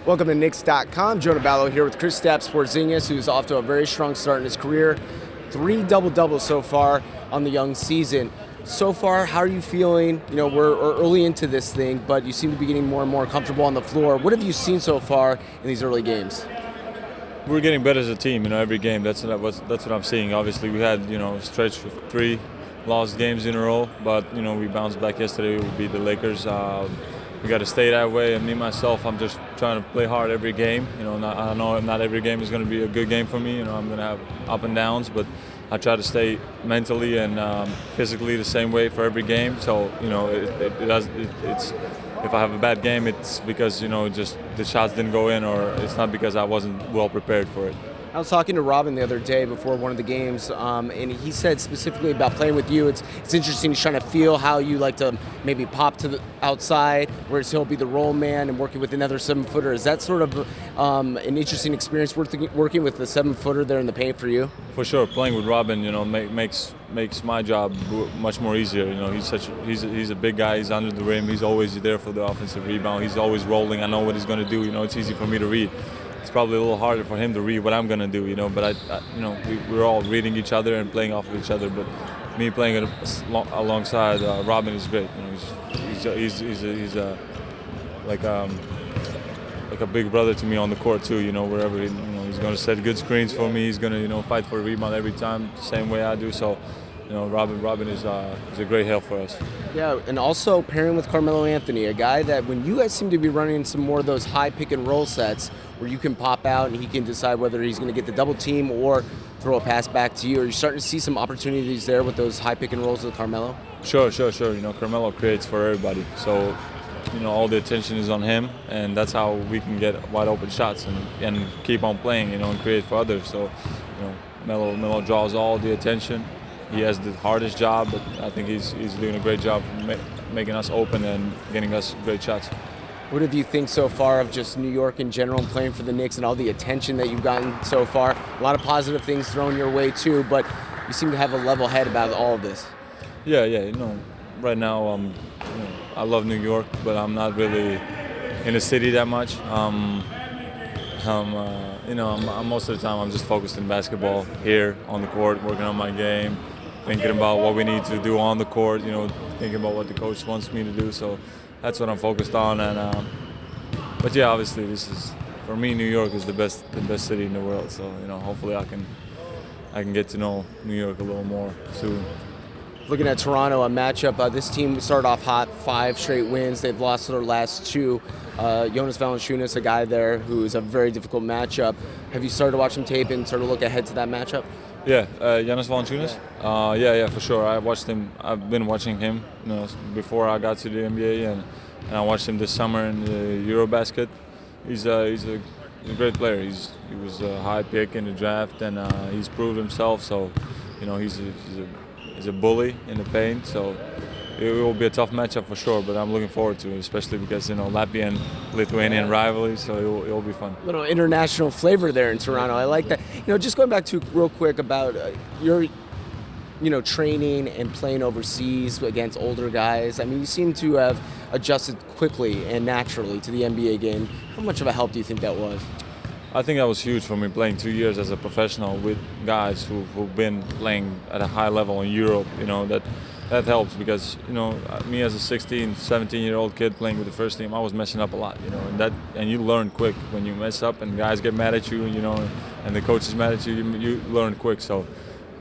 Welcome to Knicks.com. Jonah Ballow here with Kristaps Porzingis, who's off to a very strong start in his career. 3 double-doubles so far on the young season. So far, how are you feeling? You know, we're early into this thing, but you seem to be getting more and more comfortable on the floor. What have you seen so far in these early games? We're getting better as a team, every game. That's what I'm seeing. Obviously, we had, a stretch of 3 lost games in a row, but, we bounced back yesterday. We beat the Lakers. We got to stay that way, and me, myself, I'm just trying to play hard every game. I know not every game is going to be a good game for me. I'm going to have up and downs, but I try to stay mentally and physically the same way for every game. So, it's if I have a bad game, it's because, just the shots didn't go in, or it's not because I wasn't well prepared for it. I was talking to Robin the other day before one of the games, and he said specifically about playing with you, it's interesting. He's trying to feel how you like to maybe pop to the outside, whereas he'll be the roll man and working with another 7-footer. Is that sort of an interesting experience working with the 7-footer there in the paint for you? For sure, playing with Robin, makes my job much more easier. He's a big guy. He's under the rim. He's always there for the offensive rebound. He's always rolling. I know what he's going to do. It's easy for me to read. It's probably a little harder for him to read what I'm gonna do, But we're all reading each other and playing off of each other. But me playing alongside Robin is great. He's like a big brother to me on the court too. Wherever he's gonna set good screens for me. He's gonna fight for a rebound every time, the same way I do. So. Robin is a great help for us. Yeah, and also pairing with Carmelo Anthony, a guy that when you guys seem to be running some more of those high pick and roll sets where you can pop out and he can decide whether he's going to get the double team or throw a pass back to you. Are you starting to see some opportunities there with those high pick and rolls with Carmelo? Sure. Carmelo creates for everybody. So, all the attention is on him, and that's how we can get wide open shots and keep on playing, and create for others. So, Melo draws all the attention. He has the hardest job, but I think he's doing a great job making us open and getting us great shots. What have you think so far of just New York in general and playing for the Knicks and all the attention that you've gotten so far? A lot of positive things thrown your way too, but you seem to have a level head about all of this. Yeah. Right now, I love New York, but I'm not really in the city that much. Most of the time I'm just focused in basketball here on the court, working on my game, thinking about what we need to do on the court, thinking about what the coach wants me to do. So that's what I'm focused on. And but yeah, obviously for me, New York is the best city in the world. So hopefully I can get to know New York a little more soon. Looking at Toronto, a matchup, this team started off hot, 5 straight wins. They've lost their last 2. Jonas Valanciunas, a guy there who is a very difficult matchup. Have you started watching tape and sort of look ahead to that matchup? Yeah, Jonas Valanciunas? Yeah, for sure. I've been watching him before I got to the NBA, and I watched him this summer in the Eurobasket. He's a great player. He was a high pick in the draft, and he's proved himself. So, he's a bully in the paint, so it will be a tough matchup for sure, but I'm looking forward to it, especially because, Latvian-Lithuanian rivalry, so it will be fun. A little international flavor there in Toronto. I like that. Just going back to real quick about your, training and playing overseas against older guys. I mean, you seem to have adjusted quickly and naturally to the NBA game. How much of a help do you think that was? I think that was huge for me, playing 2 years as a professional with guys who've been playing at a high level in Europe. That helps because me as a 16, 17-year-old kid playing with the first team, I was messing up a lot. And you learn quick when you mess up and guys get mad at you. And the coach is mad at you. You learn quick. So,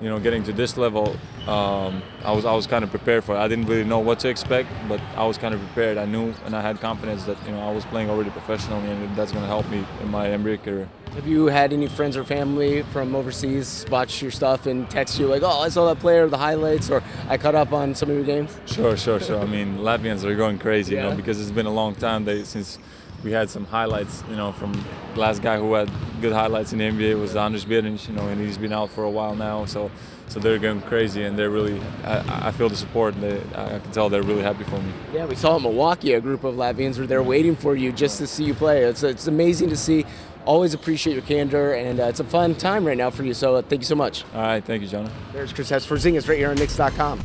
getting to this level, I was kind of prepared for it. I didn't really know what to expect, but I was kind of prepared. I knew and I had confidence that I was playing already professionally, and that's going to help me in my NBA career. Have you had any friends or family from overseas watch your stuff and text you like, "Oh, I saw that player, the highlights," or "I caught up on some of your games"? Sure. I mean, Latvians are going crazy, because it's been a long time since we had some highlights, from the last guy who had good highlights in the NBA was Andris Bjernic, and he's been out for a while now. So they're going crazy, and they're really, I feel the support, and I can tell they're really happy for me. Yeah, we saw in Milwaukee, a group of Latvians were there waiting for you just to see you play. It's amazing to see. Always appreciate your candor, and it's a fun time right now for you, so thank you so much. All right, thank you, Jonah. There's Kristaps Porzingis right here on Knicks.com.